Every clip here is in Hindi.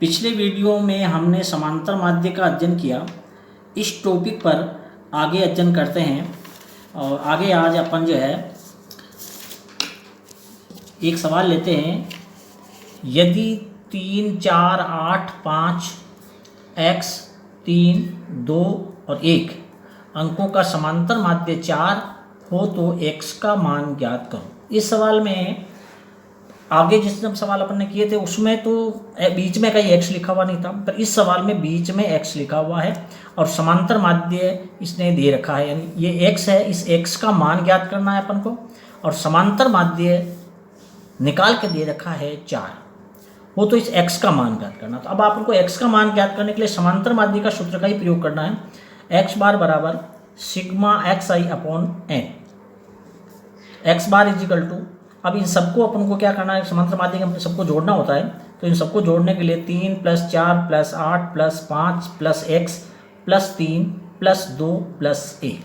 पिछले वीडियो में हमने समांतर माध्य का अध्ययन किया। इस टॉपिक पर आगे अध्ययन करते हैं और आगे आज अपन जो है एक सवाल लेते हैं। यदि 3, 4, 8, 5, x 3, 2 और 1 अंकों का समांतर माध्य 4 हो तो x का मान ज्ञात करो। इस सवाल में आगे जिस सवाल अपन ने किए थे उसमें तो बीच में कहीं x लिखा हुआ नहीं था, पर इस सवाल में बीच में x लिखा हुआ है और समांतर माध्य इसने दे रखा है, यानी ये x है। इस x का मान ज्ञात करना है अपन को और समांतर माध्य निकाल के दे रखा है 4 हो तो इस x का मान ज्ञात करना। तो अब आपको x का मान ज्ञात करने के लिए समांतर माध्य का सूत्र का ही प्रयोग करना है। x बार बराबर sigma xi upon n। x bar is equal to, अब इन सबको अपन को क्या करना है, समांतर माध्य के सबको जोड़ना होता है। तो इन सबको जोड़ने के लिए 3 + 4 + 8 + 5 + x + 3 + 2 + 1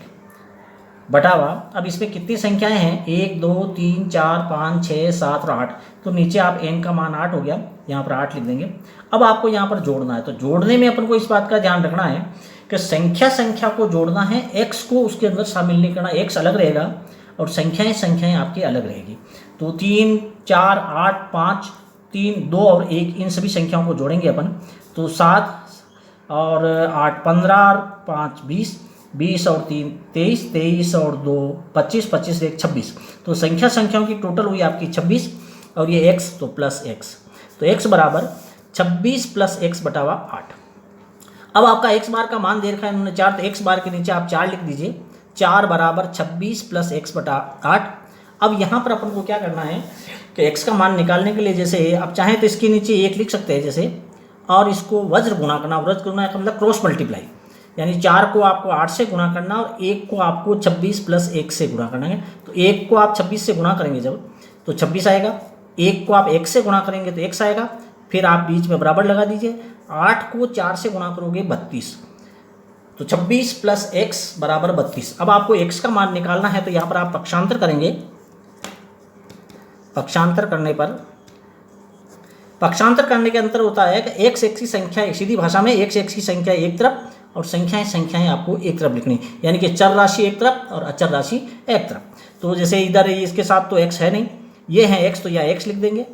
बटावा। अब इसमें कितनी संख्याएं हैं, 1 2 3 4 5 6 7 और 8। तो नीचे आप n का मान 8 हो गया, यहाँ पर 8 लिख देंगे। अब आपको यहाँ पर जोड़ना है, तो जोड़ने में अपन को इस बात का ध्यान रखना है कि संख्या को जोड़ना है, x को उसके अंदर शामिल नहीं करना। x अलग रहेगा और संख्याएं आपकी अलग रहेगी। तो 3 4 8 5 3 2 और 1 इन सभी संख्याओं को जोड़ेंगे अपन। तो 7 और 8 15 और 5 20 20 और 3 23 23 और 2 25 25 1 26। तो संख्याओं की टोटल हुई आपकी 26 और ये x तो प्लस x। तो x बराबर 26 + x बटावा 8। अब आपका x बार का मान दे रखा है इन्होंने 4, तो x बार के नीचे आप 4 लिख दीजिए। 4 बराबर 26 + x बटा 8। अब यहाँ पर अपन को क्या करना है कि x का मान निकालने के लिए जैसे आप चाहें तो इसके नीचे 1 लिख सकते हैं जैसे, और इसको वज्र गुणा करना। वज्र गुणा का मतलब क्रॉस मल्टीप्लाई, यानी 4 को आपको 8 से गुणा करना और 1 को आपको 26 + 1 से गुणा करना है। तो 1 को आप 26 से गुणा करेंगे जब तो 26 आएगा, 1 को आप 1 से गुणा करेंगे तो x आएगा, फिर आप बीच में बराबर लगा दीजिए। 8 को 4 से गुणा करोगे 32, तो 26 + x बराबर 32। अब आपको x का मान निकालना है तो यहाँ पर आप पक्षांतर करेंगे। पक्षांतर करने के अंतर होता है कि x की संख्या, सीधी भाषा में x की संख्या एक तरफ और संख्याएं आपको एक तरफ लिखनी, यानी कि चर राशि एक तरफ और अचर राशि एक तरफ। तो जैसे इधर इसके साथ तो x है नहीं, ये है x, तो यह x लिख देंगे,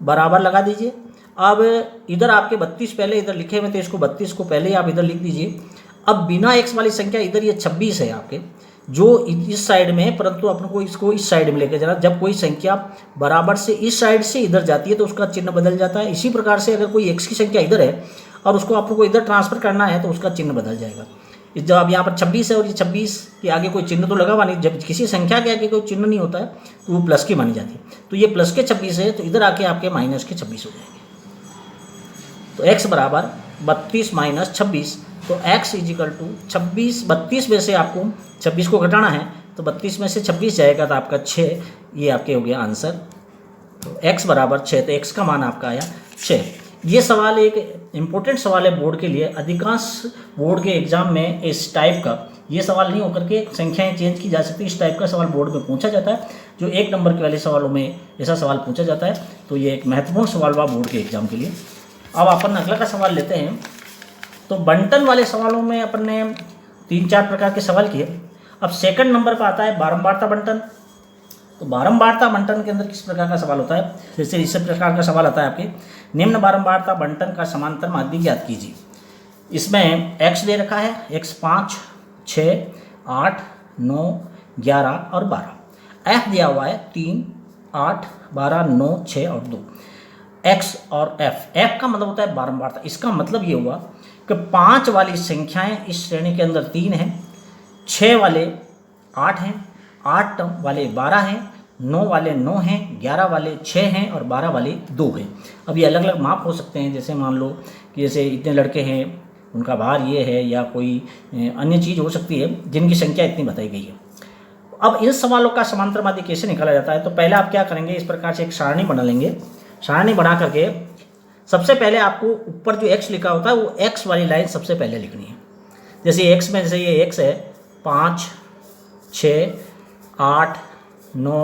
बराबर लगा दीजिए। अब इधर आपके 32 पहले इधर लिखे हुए थे, इसको 32 को पहले आप इधर लिख दीजिए। अब बिना x वाली संख्या इधर ये 26 है आपके जो इस साइड में है, परंतु अपन को इसको इस साइड में लेकर जाना। जब कोई संख्या बराबर से इस साइड से इधर जाती है तो उसका चिन्ह बदल जाता है। इसी प्रकार से अगर कोई x की संख्या इधर है और उसको आपको को इधर ट्रांसफर करना है तो उसका चिन्ह बदल जाएगा। जब अब यहाँ पर 26 है और ये 26 के आगे कोई चिन्ह तो लगा हुआ नहीं, जब किसी संख्या के आगे कोई चिन्ह नहीं होता है तो वो प्लस की मानी जाती है। तो ये प्लस के 26 है, तो इधर आके आपके माइनस के 26 हो जाएंगे। तो x बराबर 32 - 26, तो x इज इक्वल टू 26। 32 में से आपको 26 को घटाना है तो 32 में से 26 जाएगा तो आपका 6, ये आपके हो गया आंसर। तो x बराबर 6, तो x का मान आपका आया 6। ये सवाल एक इम्पोर्टेंट सवाल है बोर्ड के लिए। अधिकांश बोर्ड के एग्जाम में इस टाइप का ये सवाल नहीं होकर के संख्याएं चेंज की जा सकती, इस टाइप का सवाल बोर्ड में पूछा जाता है। जो 1 नंबर के वाले सवालों में ऐसा सवाल पूछा जाता है, तो ये एक महत्वपूर्ण सवाल हुआ बोर्ड के एग्जाम के लिए। अब अपन अगला का सवाल लेते हैं। तो बंटन वाले सवालों में अपन ने 3-4 प्रकार के सवाल किए। अब सेकंड नंबर पर आता है बारंबारता बंटन। तो बारंबारता बंटन के अंदर किस प्रकार का सवाल होता है, जैसे इस प्रकार का सवाल आता है आपके, निम्न बारंबारता बंटन का समांतर माध्य ज्ञात कीजिए। इसमें x दे रखा है, x 5 6 8 9 11 और 12। f दिया हुआ है 3 8 12 9 6 और 2। x और f का मतलब होता है बारंबारता। इसका मतलब ये हुआ कि 5 वाली संख्याएं इस श्रेणी के अंदर 3 हैं, 6 वाले 8 हैं, 8 वाले 12 हैं, 9 वाले 9 हैं, 11 वाले 6 हैं और 12 वाले 2 हैं। अब ये अलग अलग माप हो सकते हैं, जैसे मान लो कि जैसे इतने लड़के हैं उनका भार ये है, या कोई अन्य चीज़ हो सकती है जिनकी संख्या इतनी बताई गई है। अब इन सवालों का समांतर माध्य कैसे निकाला जाता है, तो पहले आप क्या करेंगे, इस प्रकार से एक सारणी बना लेंगे। सारणी बना करके सबसे पहले आपको ऊपर जो x लिखा होता है वो x वाली लाइन सबसे पहले लिखनी है। जैसे x में जैसे ये x है 5 6 8 9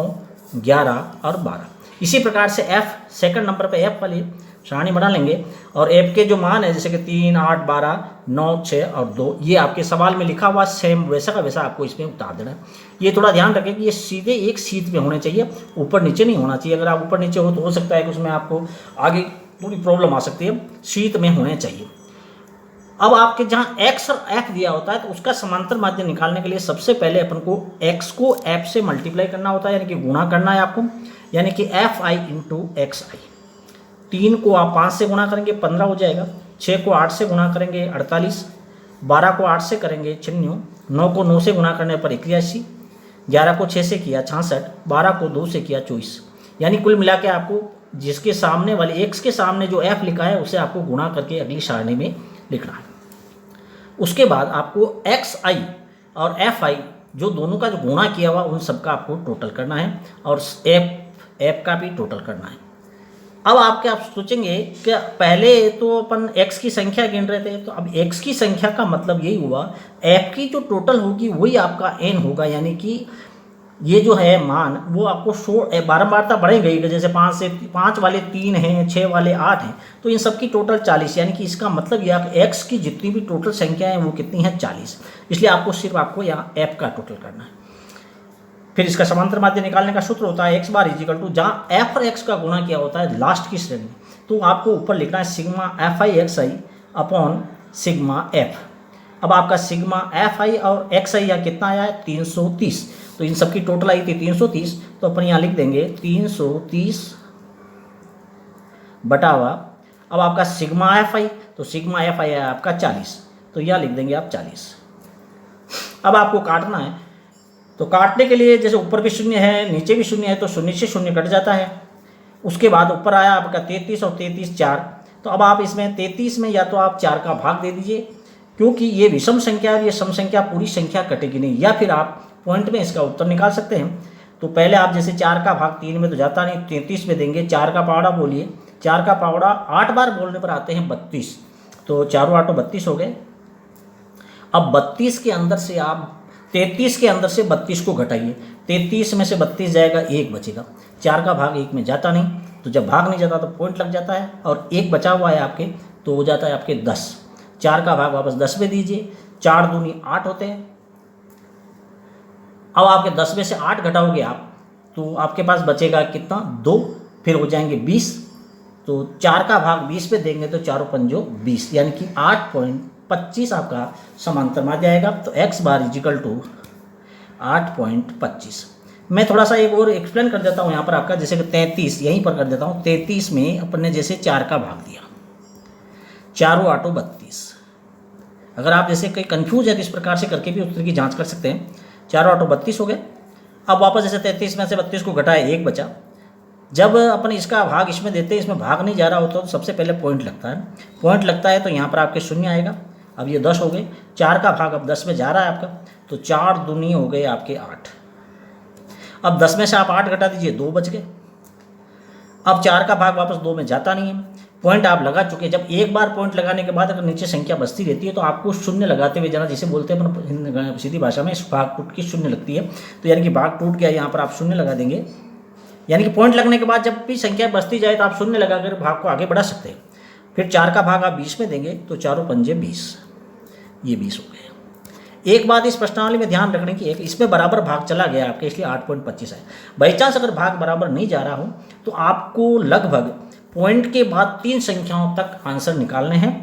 11 और 12। इसी प्रकार से f सेकंड नंबर पे f वाली सारणी बना लेंगे और एफ के जो मान है जैसे कि 3, 8, 12, 9, 6 और 2 ये आपके सवाल में लिखा हुआ सेम वैसा का वैसा आपको इसमें उतार देना है। ये थोड़ा ध्यान रखें कि ये सीधे एक शीट पे होने चाहिए, ऊपर नीचे नहीं होना चाहिए। अगर आप ऊपर नीचे हो तो हो सकता है कि उसमें आपको आगे थोड़ी प्रॉब्लम आ सकती है, शीट में होने चाहिए। अब आपके जहाँ एक्स और एफ दिया होता है तो उसका समांतर माध्य निकालने के लिए सबसे पहले अपन को एक्स को एफ से मल्टीप्लाई करना होता है, यानी कि गुणा करना है आपको, यानी कि एफ आई इंटू एक्स आई। 3 को आप 5 से गुणा करेंगे 15 हो जाएगा, 6 को 8 से गुणा करेंगे 48, 12 को 8 से करेंगे 96, 9 को 9 से गुणा करने पर 81, 11 को 6 से किया 66, 12 को 2 से किया 24। यानी कुल मिला के आपको जिसके सामने वाले एक्स के सामने जो एफ लिखा है उसे आपको गुणा करके अगली सारणी में लिखना है। उसके बाद आपको एक्स आई और एफ आई जो दोनों का जो गुणा किया हुआ उन सबका आपको टोटल करना है और एफ का भी टोटल करना है। अब आप सोचेंगे कि पहले तो अपन x की संख्या गिन रहे थे, तो अब x की संख्या का मतलब यही हुआ f की जो टोटल होगी वही आपका n होगा, यानी कि ये जो है मान वो आपको बारंबारता बढ़े गई। जैसे 5 वाले 3 हैं, 6 वाले 8 हैं, तो इन सब की टोटल 40, यानी कि इसका मतलब यह कि x की जितनी भी टोटल संख्या है वो कितनी है 40। इसलिए आपको यहाँ f का टोटल करना है। फिर इसका समांतर माध्य निकालने का सूत्र होता है x बार इजिकल टू जहाँ f और x का गुणा किया होता है लास्ट की श्रेणी, तो आपको ऊपर लिखना है sigma F I X I upon sigma F. अब आपका सिग्मा एफ आई और एक्स आई यहाँ कितना आया है 330, तो इन सबकी टोटल आई थी 330, तो अपन यहाँ लिख देंगे 330 बटावा अब आपका सिग्मा एफ आई, तो सिग्मा एफ आई है आपका 40, तो यहाँ लिख देंगे आप 40। अब आपको काटना है, तो काटने के लिए जैसे ऊपर भी शून्य है नीचे भी शून्य है तो शून्य से शून्य कट जाता है। उसके बाद ऊपर आया आपका 33 और 33 4, तो अब आप इसमें 33 में या तो आप 4 का भाग दे दीजिए क्योंकि ये विषम संख्या है, ये सम संख्या पूरी संख्या कटेगी नहीं, या फिर आप पॉइंट में इसका उत्तर निकाल सकते हैं। तो पहले आप जैसे 4 का भाग 3 में तो जाता नहीं, 33 में देंगे। 4 का पावड़ा बोलिए, 4 का पावड़ा 8 बार बोलने पर आते हैं 32, तो 4 8 32 हो गए। अब 32 के अंदर से आप 33 के अंदर से 32 को घटाइए, 33 में से 32 जाएगा 1 बचेगा। 4 का भाग 1 में जाता नहीं, तो जब भाग नहीं जाता तो पॉइंट लग जाता है और 1 बचा हुआ है आपके, तो हो जाता है आपके 10। 4 का भाग वापस 10 में दीजिए, 4 दूनी 8 होते हैं। अब आपके 10 में से 8 घटाओगे आप, तो आपके पास बचेगा कितना 2, फिर हो जाएंगे 20, तो 4 का भाग 20 पे देंगे तो 4 पंजो 20, यानी कि 8.25 आपका समांतर माध्य आएगा। तो x बार इजिकल टू 8.25। मैं थोड़ा सा एक और एक्सप्लेन कर देता हूँ यहाँ पर आपका, जैसे कि 33 यहीं पर कर देता हूँ। 33 में अपन ने जैसे 4 का भाग दिया, 4 8 32। अगर आप जैसे कहीं कंफ्यूज है तो इस प्रकार से करके भी उत्तर की जांच कर सकते हैं। 4 8 32 हो गए। अब वापस जैसे 33 में से 32 को घटाए 1 बचा। जब अपन इसका भाग इसमें देते हैं, इसमें भाग नहीं जा रहा होता तो सबसे पहले पॉइंट लगता है। पॉइंट लगता है तो यहाँ पर आपके शून्य आएगा। अब ये 10 हो गए, 4 का भाग अब 10 में जा रहा है आपका, तो 4 दूनी हो गए आपके 8। अब 10 में से आप 8 घटा दीजिए, 2 बच गए। अब 4 का भाग वापस 2 में जाता नहीं है, पॉइंट आप लगा चुके। जब एक बार पॉइंट लगाने के बाद अगर नीचे संख्या बचती रहती है तो आपको शून्य लगाते हुए जाना, जिसे बोलते हैं अपन सीधी भाषा में भाग टूट की शून्य लगती है। तो यानी कि भाग टूट गया, यहाँ पर आप शून्य लगा देंगे। यानी कि पॉइंट लगने के बाद जब भी संख्या बचती जाए तो आप शून्य लगाकर भाग को आगे बढ़ा सकते हैं। फिर 4 का भाग आप 20 में देंगे तो 4 पंजे 20, ये 20 हो गए। एक बात इस प्रश्नावली में ध्यान रखने की है कि इसमें बराबर भाग चला गया आपके, इसलिए 8.25 है। बाई चांस अगर भाग बराबर नहीं जा रहा हो तो आपको लगभग पॉइंट के बाद 3 संख्याओं तक आंसर निकालने हैं,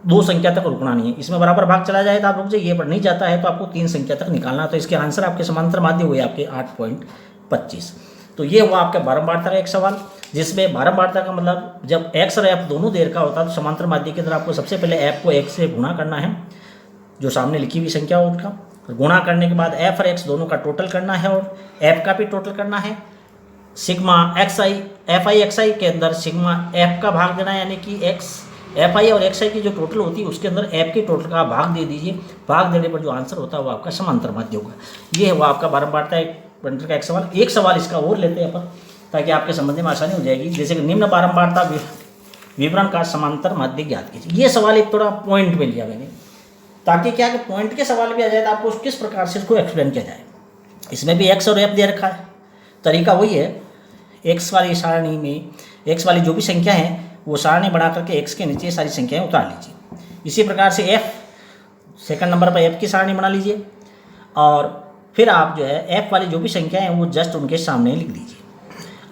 2 संख्या तक रुकना नहीं है। इसमें बराबर भाग चला जाए तो आप रुक जाइए, ये पर नहीं जाता है तो आपको 3 संख्या तक निकालना। तो इसके आंसर आपके समांतर माध्य हुए आपके 8.25। तो ये हुआ आपका बारंबारता का एक सवाल, जिसमें बारंबारता का मतलब जब x और f दोनों देर का होता है तो समांतर माध्य के अंदर आपको सबसे पहले f को x से गुणा करना है, जो सामने लिखी हुई संख्या हो उनका। गुणा करने के बाद f और x दोनों का टोटल करना है और f का भी टोटल करना है। सिग्मा एफ आई एक्स आई के अंदर सिग्मा f का भाग देना है, यानी कि एफ आई और एक्स आई की जो टोटल होती है उसके अंदर f के टोटल का भाग दे दीजिए। भाग देने पर जो आंसर होता है वो आपका समांतर माध्य होगा। ये है वो आपका बारंबारता बंटर का एक सवाल। एक सवाल इसका और लेते हैं अपन, ताकि आपके समझने में आसानी हो जाएगी। जैसे कि निम्न बारंबारता विवरण का समांतर माध्य ज्ञात कीजिए। ये सवाल एक थोड़ा पॉइंट में लिया मैंने, ताकि क्या कि पॉइंट के सवाल भी आ जाए तो आपको किस प्रकार से इसको एक्सप्लेन किया जाए। इसमें भी एक्स और एफ दे रखा है, तरीका वही है। एक्स वाली सारणी में एक्स वाली जो भी संख्या है वो सारणी बना करके एक्स के नीचे सारी संख्याएं उतार लीजिए। इसी प्रकार से एफ, सेकंड नंबर पर एफ की सारणी बना लीजिए और फिर आप जो है एफ वाली जो भी संख्या है वो जस्ट उनके सामने लिख दीजिए।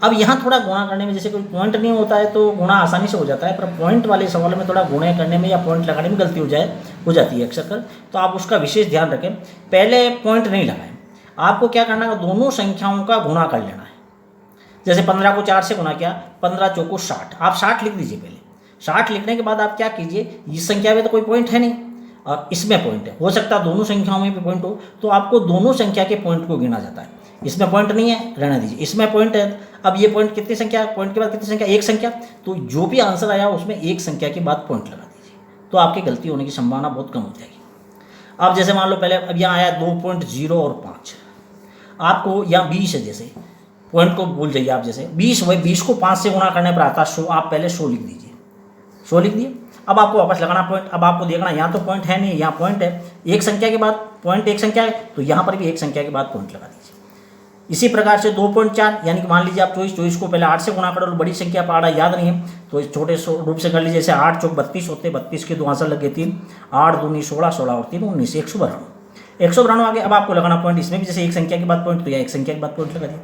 अब यहाँ थोड़ा गुणा करने में जैसे कोई पॉइंट नहीं होता है तो गुणा आसानी से हो जाता है, पर पॉइंट वाले सवालों में थोड़ा गुणा करने में या पॉइंट लगाने में गलती हो जाती है अक्सर कर, तो आप उसका विशेष ध्यान रखें। पहले पॉइंट नहीं लगाएं, आपको क्या करना है, दोनों संख्याओं का गुणा कर लेना है। जैसे 15 को 4 से गुणा किया, 15 चौको 60, आप 60 लिख दीजिए पहले। 60 लिखने के बाद आप क्या कीजिए, इस संख्या में तो कोई पॉइंट है नहीं और इसमें पॉइंट है, हो सकता है दोनों संख्याओं में भी पॉइंट हो, तो आपको दोनों संख्या के पॉइंट को गिना जाता है। इसमें पॉइंट नहीं है, रहने दीजिए, इसमें पॉइंट है। अब ये पॉइंट कितनी संख्या, पॉइंट के बाद कितनी संख्या, एक संख्या, तो जो भी आंसर आया उसमें एक संख्या के बाद पॉइंट लगा दीजिए, तो आपकी गलती होने की संभावना बहुत कम हो जाएगी। अब जैसे मान लो पहले अब यहाँ आया 2.0 और 5, आपको यहाँ 20 है, जैसे पॉइंट को भूल जाइए आप, जैसे 20 वही 20 को 5 से गुणा करने पर आता 100, आप पहले 100 लिख दीजिए, 100 लिख दिए। अब आपको वापस लगाना पॉइंट, अब आपको देखना यहाँ तो पॉइंट है नहीं, यहाँ पॉइंट है, एक संख्या के बाद पॉइंट एक संख्या है, तो यहाँ पर भी एक संख्या के बाद पॉइंट लगा दीजिए। इसी प्रकार से 2.4, यानी कि मान लीजिए आप 24 को पहले 8 से गुणा करो, बड़ी संख्या पहाड़ा याद नहीं है तो इस छोटे रूप से कर लीजिए। जैसे 8 चौक 32 होते, 32 के 2 आंसर लगे 3, 8 दूनी 16, 16 और 3 19, 192 आगे। अब आपको लगाना पॉइंट, इसमें भी जैसे एक संख्या के बाद पॉइंट, तो यहाँ एक संख्या के बाद पॉइंट लगा दिया।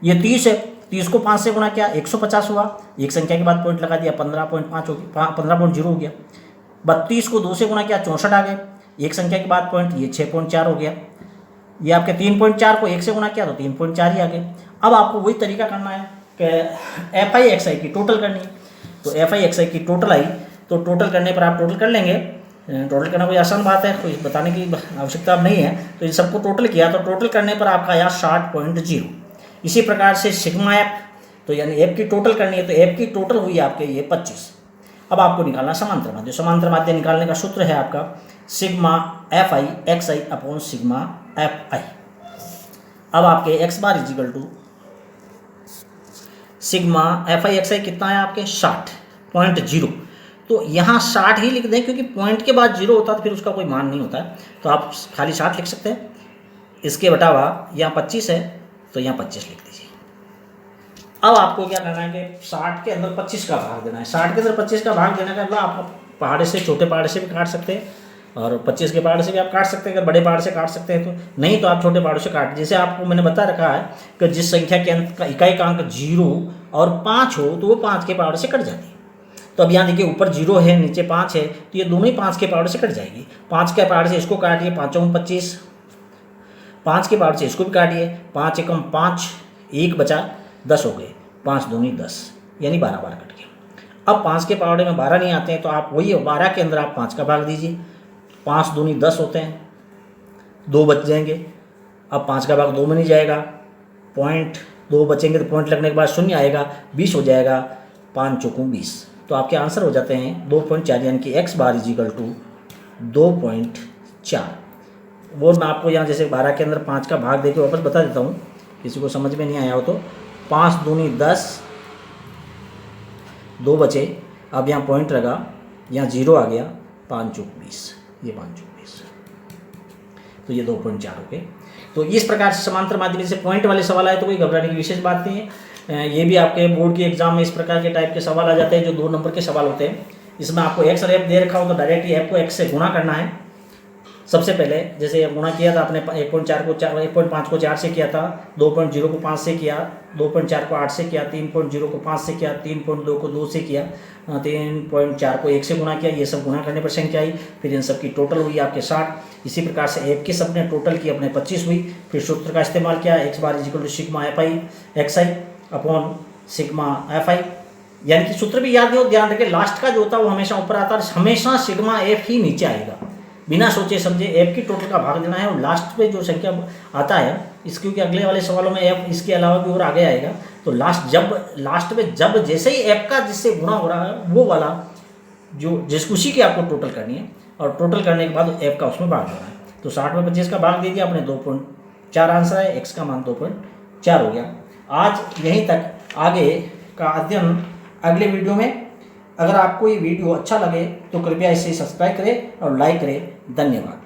ये 30 है, 30 को 5 से गुणा किया 150 हुआ, एक संख्या के बाद पॉइंट लगा दिया, 15.5 हो गया, 15.0 हो गया। 32 को 2 से गुणा किया 64 आ गए, एक संख्या के बाद पॉइंट, ये 6.4 हो गया। ये आपके 3.4 को 1 से गुणा किया तो 3.4 ही आ गए। अब आपको वही तरीका करना है कि एफ आई एक्स आई की टोटल करनी है, तो एफ आई एक्स आई की टोटल आई, तो टोटल करने पर आप टोटल कर लेंगे। टोटल करना कोई आसान बात है, कोई बताने की आवश्यकता अब नहीं है, तो इन सबको टोटल किया तो टोटल करने पर आपका आया 60.0। इसी प्रकार से सिग्मा एफ, तो यानी एफ की टोटल करनी है, तो एफ की टोटल हुई आपके ये 25। अब आपको निकालना समांतर माध्य, समांतर माध्य निकालने का सूत्र है आपका sigma F I X I upon sigma F I. अब आपके X bar is equal to sigma F I X I कितना है आपके 60.0, तो यहाँ 60 ही लिख दें क्योंकि पॉइंट के बाद 0 होता है तो फिर उसका कोई मान नहीं होता है, तो आप खाली 60 लिख सकते हैं। इसके बटावा यहाँ 25 है तो यहाँ 25 लिख दीजिए। अब आपको क्या करना है कि 60 के अंदर 25 का भाग देना है। 60 के अंदर 25 का भाग देने का मतलब आप पहाड़े से, छोटे पहाड़े से भी काट सकते हैं और 25 के पहाड़ से भी आप काट सकते हैं। अगर बड़े पहाड़ से काट सकते हैं तो, नहीं तो आप छोटे पहाड़ों से काट। जैसे आपको मैंने बता रखा है कि जिस संख्या के अंत का इकाई का अंक 0 और 5 हो तो वो 5 के पहाड़ से कट जाती है। तो अब यहाँ देखिए ऊपर 0 है नीचे 5 है, तो ये दोनों ही 5 के पहाड़ से कट जाएगी। 5 के पहाड़ से इसको काटिए, 5 × 25, 5 के पहाड़ से इसको भी काटिए, 5 × 5 1 बचा 10 हो गए, 5 दूनी 10 यानी 12 बार कट गया। अब 5 के पहाड़े में 12 नहीं आते हैं तो आप वही 12 के अंदर आप 5 का भाग दीजिए, 5 दूनी 10 होते हैं, 2 बच जाएंगे। अब 5 का भाग 2 में नहीं जाएगा, पॉइंट 2 बचेंगे तो पॉइंट लगने के बाद 0 आएगा, 20 हो जाएगा, 5 चौको 20, तो आपके आंसर हो जाते हैं 2.4, यानी कि एक्स बार इजिकल टू 2.4। वो मैं आपको यहाँ जैसे 12 के अंदर 5 का भाग देके वापस बता देता हूँ, किसी को समझ में नहीं आया हो तो। 5 दूनी 10, 2 बचे, अब यहाँ पॉइंट लगा, यहाँ 0 आ गया, 5 चौको 20, ये 5 चौको 20, तो ये 2.4 हो गए। तो इस प्रकार से समांतर माध्यम से पॉइंट वाले सवाल आए तो कोई घबराने की विशेष बात नहीं है। ये भी आपके बोर्ड के एग्जाम में इस प्रकार के टाइप के सवाल आ जाते हैं जो 2 नंबर के सवाल होते हैं। इसमें आपको एक्स और एफ दे रखा हो तो डायरेक्टली एफ को एक्स से गुणा करना है। सबसे पहले जैसे गुणा किया था आपने 1.5 को 4 से किया था, 2.0 को 5 से किया, 2.4 को 8 से किया, 3.0 को 5 से किया, 3.2 को 2 से किया, 3.4 को 1 से गुणा किया। ये सब गुणा करने पर संख्या आई, फिर इन सब की टोटल हुई आपके 60। इसी प्रकार से एफ के सब ने टोटल की अपने 25 हुई। फिर सूत्र का इस्तेमाल किया, x bar is equal to sigma F I X I upon sigma F I, यानी कि सूत्र भी याद नहीं हो, ध्यान रखें लास्ट का जो होता है वो हमेशा ऊपर आता है, हमेशा सिग्मा एफ ही नीचे आएगा। बिना सोचे समझे एफ की टोटल का भाग देना है और लास्ट पे जो संख्या आता है इस, क्योंकि अगले वाले सवालों में एफ इसके अलावा भी और आगे आएगा, तो लास्ट में जब जैसे ही एफ का जिससे गुणा हो रहा है वो वाला जो उसी की आपको टोटल करनी है और टोटल करने के बाद एफ का उसमें भाग देना है। तो 60 में 25 का भाग दे दिया आपने, 2.4 आंसर है, एक्स का मान 2.4 हो गया। आज यहीं तक, आगे का अध्ययन अगले वीडियो में। अगर आपको ये वीडियो अच्छा लगे तो कृपया इसे सब्सक्राइब करें और लाइक करें। धन्यवाद।